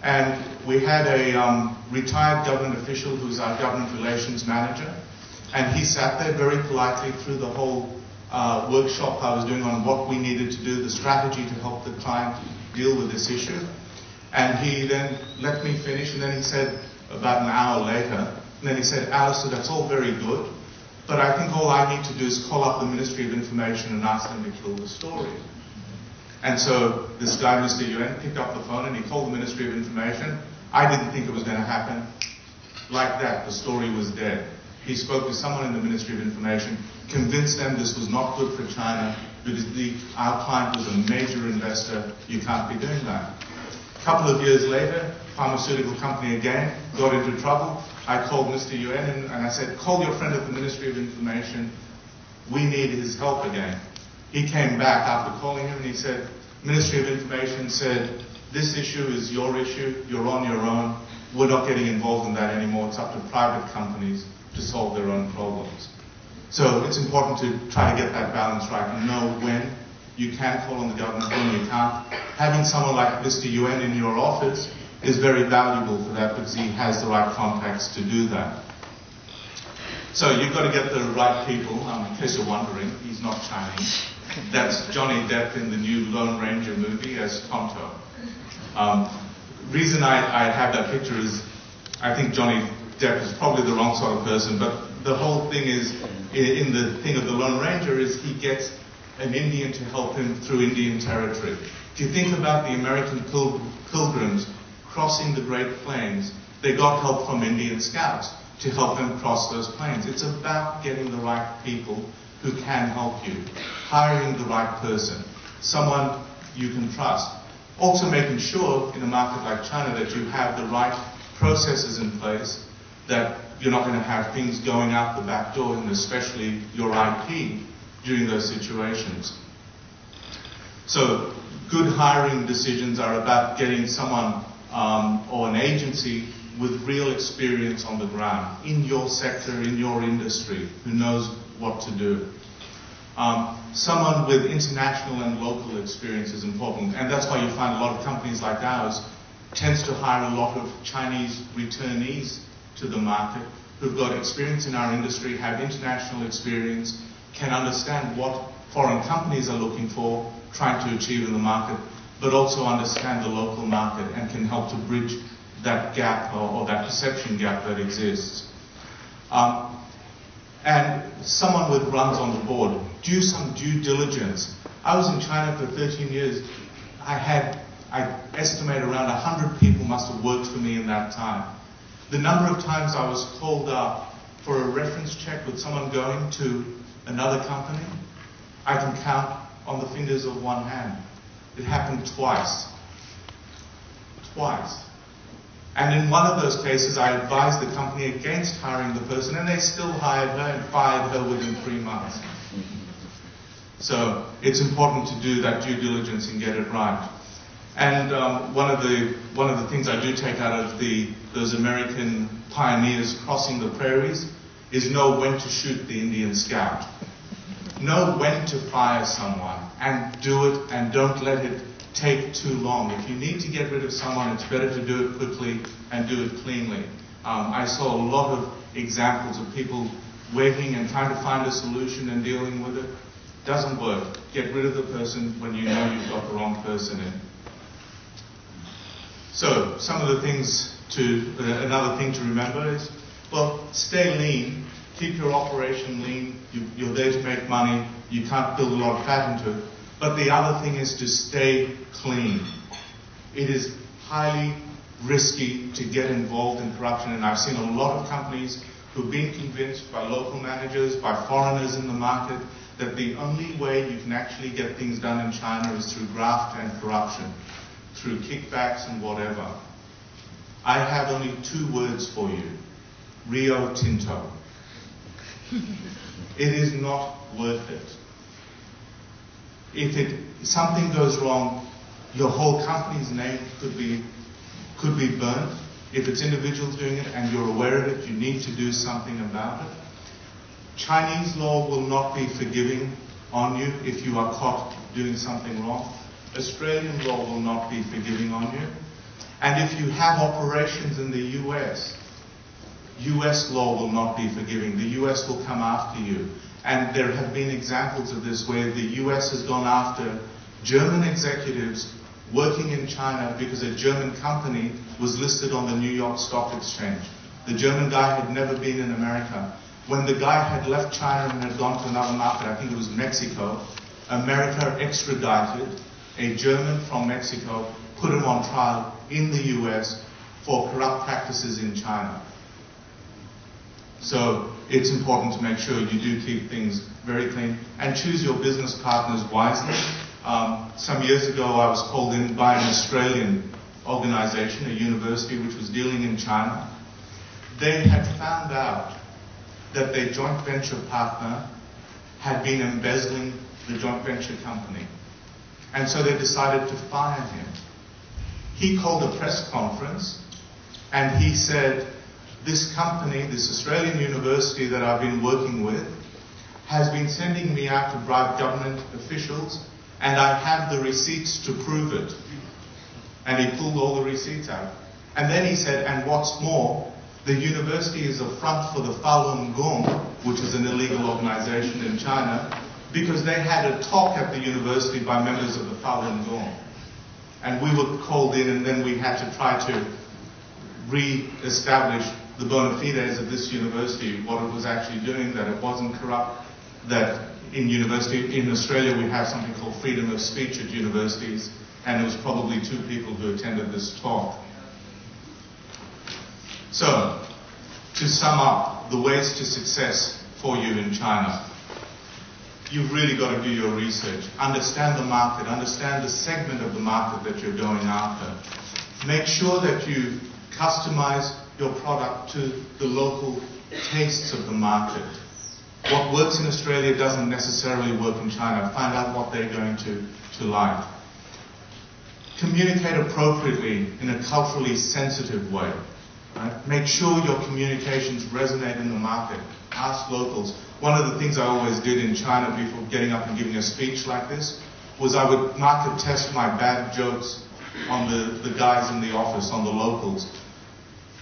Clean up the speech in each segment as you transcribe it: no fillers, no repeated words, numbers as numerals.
And we had a retired government official who's our government relations manager, and he sat there very politely through the whole workshop I was doing on what we needed to do, the strategy to help the client deal with this issue. And he then let me finish, and then he said, about an hour later, and then he said, Alistair, that's all very good, but I think all I need to do is call up the Ministry of Information and ask them to kill the story. And so this guy, Mr. Yuan, picked up the phone and he called the Ministry of Information. I didn't think it was going to happen. Like that, the story was dead. He spoke to someone in the Ministry of Information, convinced them this was not good for China, because our client was a major investor. You can't be doing that. A couple of years later, pharmaceutical company again got into trouble. I called Mr. Yuan and I said, call your friend at the Ministry of Information. We need his help again. He came back after calling him and he said, Ministry of Information said, this issue is your issue, you're on your own, we're not getting involved in that anymore, it's up to private companies to solve their own problems. So it's important to try to get that balance right and know when you can call on the government, when you can't. Having someone like Mr. Yuan in your office is very valuable for that because he has the right contacts to do that. So you've got to get the right people. In case you're wondering, he's not Chinese. That's Johnny Depp in the new Lone Ranger movie as Tonto. Reason I have that picture is I think Johnny Depp is probably the wrong sort of person, but the whole thing is, in the thing of the Lone Ranger, is he gets an Indian to help him through Indian territory. If you think about the American pilgrims crossing the Great Plains, they got help from Indian scouts to help them cross those plains. It's about getting the right people who can help you, hiring the right person, someone you can trust. Also making sure in a market like China that you have the right processes in place, that you're not going to have things going out the back door, and especially your IP during those situations. So good hiring decisions are about getting someone or an agency with real experience on the ground, in your sector, in your industry, who knows what to do. Someone with international and local experience is important, and that's why you find a lot of companies like ours tends to hire a lot of Chinese returnees to the market who've got experience in our industry, have international experience, can understand what foreign companies are looking for, trying to achieve in the market, but also understand the local market and can help to bridge that gap or that perception gap that exists. And someone with runs on the board, do some due diligence. I was in China for 13 years. I estimate around 100 people must have worked for me in that time. The number of times I was called up for a reference check with someone going to another company, I can count on the fingers of one hand. It happened twice. Twice. And in one of those cases, I advised the company against hiring the person, and they still hired her and fired her within 3 months. So it's important to do that due diligence and get it right. And one of the things I do take out of those American pioneers crossing the prairies is know when to shoot the Indian scout. Know when to fire someone and do it, and don't let it take too long. If you need to get rid of someone, it's better to do it quickly and do it cleanly. I saw a lot of examples of people waiting and trying to find a solution and dealing with it. Doesn't work. Get rid of the person when you know you've got the wrong person in. So, some of the things another thing to remember is, well, stay lean. Keep your operation lean. You're there to make money. You can't build a lot of fat into it. But the other thing is to stay clean. It is highly risky to get involved in corruption, and I've seen a lot of companies who've been convinced by local managers, by foreigners in the market, that the only way you can actually get things done in China is through graft and corruption, through kickbacks and whatever. I have only 2 words for you: Rio Tinto. It is not worth it. If something goes wrong, your whole company's name could be burnt. If it's individuals doing it and you're aware of it, you need to do something about it. Chinese law will not be forgiving on you if you are caught doing something wrong. Australian law will not be forgiving on you. And if you have operations in the US law will not be forgiving. The US will come after you. And there have been examples of this where the US has gone after German executives working in China because a German company was listed on the New York Stock Exchange. The German guy had never been in America. When the guy had left China and had gone to another market, I think it was Mexico, America extradited a German from Mexico, put him on trial in the US for corrupt practices in China. So it's important to make sure you do keep things very clean and choose your business partners wisely. Some years ago I was called in by an Australian organization, a university which was dealing in China. They had found out that their joint venture partner had been embezzling the joint venture company. And so they decided to fire him. He called a press conference and he said, this company, this Australian university that I've been working with, has been sending me out to bribe government officials, and I have the receipts to prove it. And he pulled all the receipts out. And then he said, and what's more, the university is a front for the Falun Gong, which is an illegal organization in China, because they had a talk at the university by members of the Falun Gong. And we were called in, and then we had to try to re-establish the bona fides of this university, what it was actually doing, that it wasn't corrupt, that in Australia we have something called freedom of speech at universities, and it was probably 2 people who attended this talk. So, to sum up, the ways to success for you in China. You've really got to do your research. Understand the market, understand the segment of the market that you're going after. Make sure that you customize your product to the local tastes of the market. What works in Australia doesn't necessarily work in China. Find out what they're going to like. Communicate appropriately in a culturally sensitive way. Right? Make sure your communications resonate in the market. Ask locals. One of the things I always did in China before getting up and giving a speech like this was I would market test my bad jokes on the guys in the office, on the locals.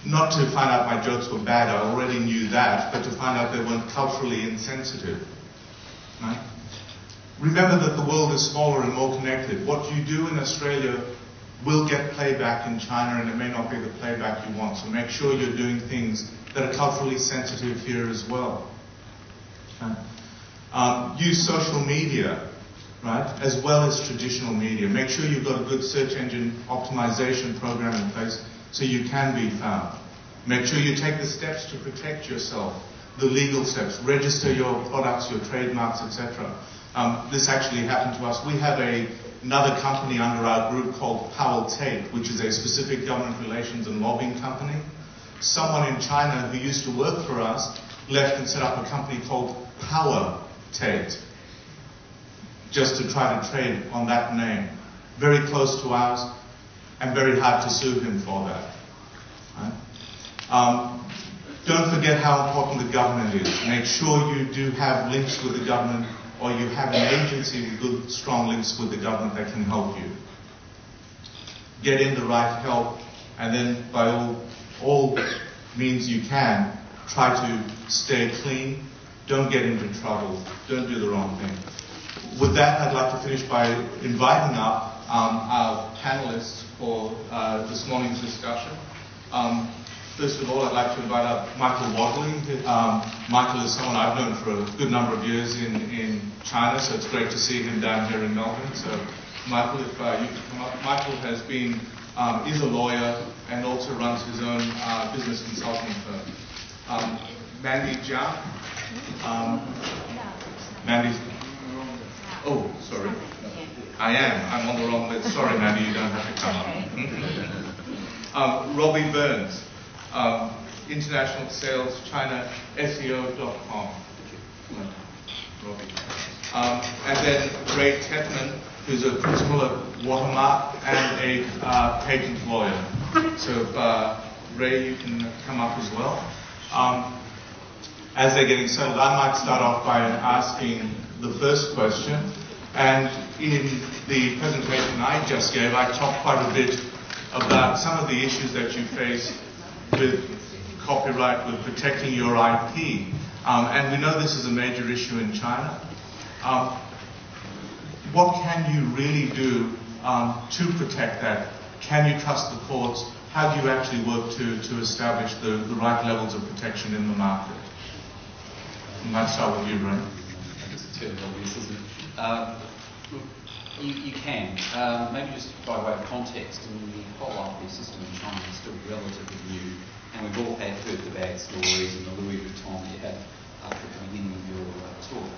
Not to find out my jokes were bad, I already knew that, but to find out they weren't culturally insensitive. Right? Remember that the world is smaller and more connected. What you do in Australia will get playback in China, and it may not be the playback you want. So make sure you're doing things that are culturally sensitive here as well. Okay? Use social media, right, as well as traditional media. Make sure you've got a good search engine optimization program in place so you can be found. Make sure you take the steps to protect yourself, the legal steps. Register your products, your trademarks, etc. This actually happened to us. We have another company under our group called Powell Tate, which is a specific government relations and lobbying company. Someone in China who used to work for us left and set up a company called Power Tate, just to try to trade on that name. Very close to ours, and very hard to sue him for that. Right? Don't forget how important the government is. Make sure you do have links with the government, or you have an agency with good, strong links with the government that can help you. Get in the right help, and then by all means you can, try to stay clean. Don't get into trouble. Don't do the wrong thing. With that, I'd like to finish by inviting up our panelists for this morning's discussion. First of all, I'd like to invite up Michael Wadley. Michael is someone I've known for a good number of years in China, so it's great to see him down here in Melbourne. So, Michael, if you could come up. Michael has been, is a lawyer and also runs his own business consulting firm. Mandy Jiang. Mandy's. Oh, sorry. I am. I'm on the wrong list. Sorry, Mandy, you don't have to come up. Robbie Burns, International Sales, China, SEO.com. Robbie. And then Ray Tetman, who's a principal at Watermark and a patent lawyer. So Ray, you can come up as well. As they're getting settled, I might start off by asking the first question. And in the presentation I just gave, I talked quite a bit about some of the issues that you face with copyright, with protecting your IP. And we know this is a major issue in China. What can you really do to protect that? Can you trust the courts? How do you actually work to establish the right levels of protection in the market? I might start with you, Ray. It's a term obvious, isn't it? Look, you can. Maybe just by way of context, the whole IP system in China is still relatively new, and we've all heard the bad stories and the Louis Vuitton that you had up at the beginning of your talk.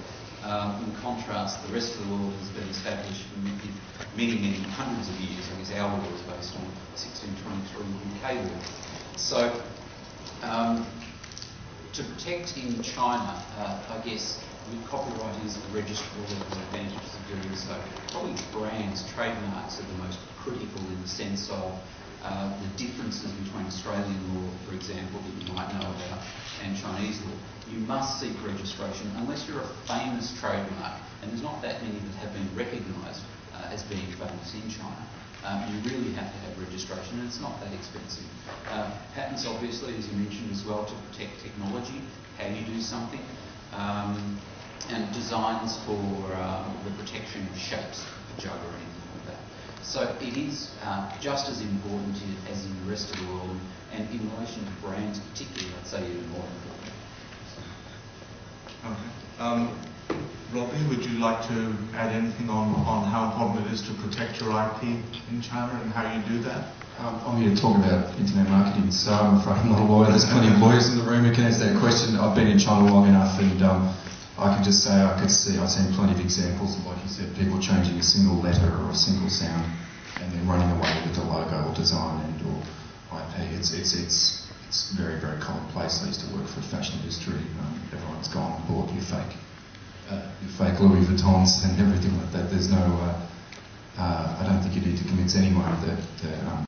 In contrast, the rest of the world has been established for many hundreds of years. I guess our law is based on 1623 UK law. So, to protect in China, I guess copyright is registrable, there's advantages of doing so. Probably brands, trademarks are the most critical in the sense of the differences between Australian law, for example, that you might know about, and Chinese law. You must seek registration unless you're a famous trademark, and there's not that many that have been recognised as being famous in China. You really have to have registration, and it's not that expensive. Patents, obviously, as you mentioned as well, to protect technology, how you do something, and designs for the protection of shapes, a jug or anything like that. So it is just as important as in the rest of the world, and in relation to brands particularly, I'd say even more important. Okay. Robbie, would you like to add anything on how important it is to protect your IP in China and how you do that? I'm here to talk about internet marketing, so I'm afraid I'm not a lawyer. There's plenty of lawyers in the room who can answer that question. I've been in China long enough, and I can just say I've seen plenty of examples of, like you said, people changing a single letter or a single sound and then running away with the logo or design and or IP. It's very, very commonplace. I used to work for a fashion industry. Everyone's gone and bought your fake Louis Vuittons and everything like that. There's no, I don't think you need to convince anyone that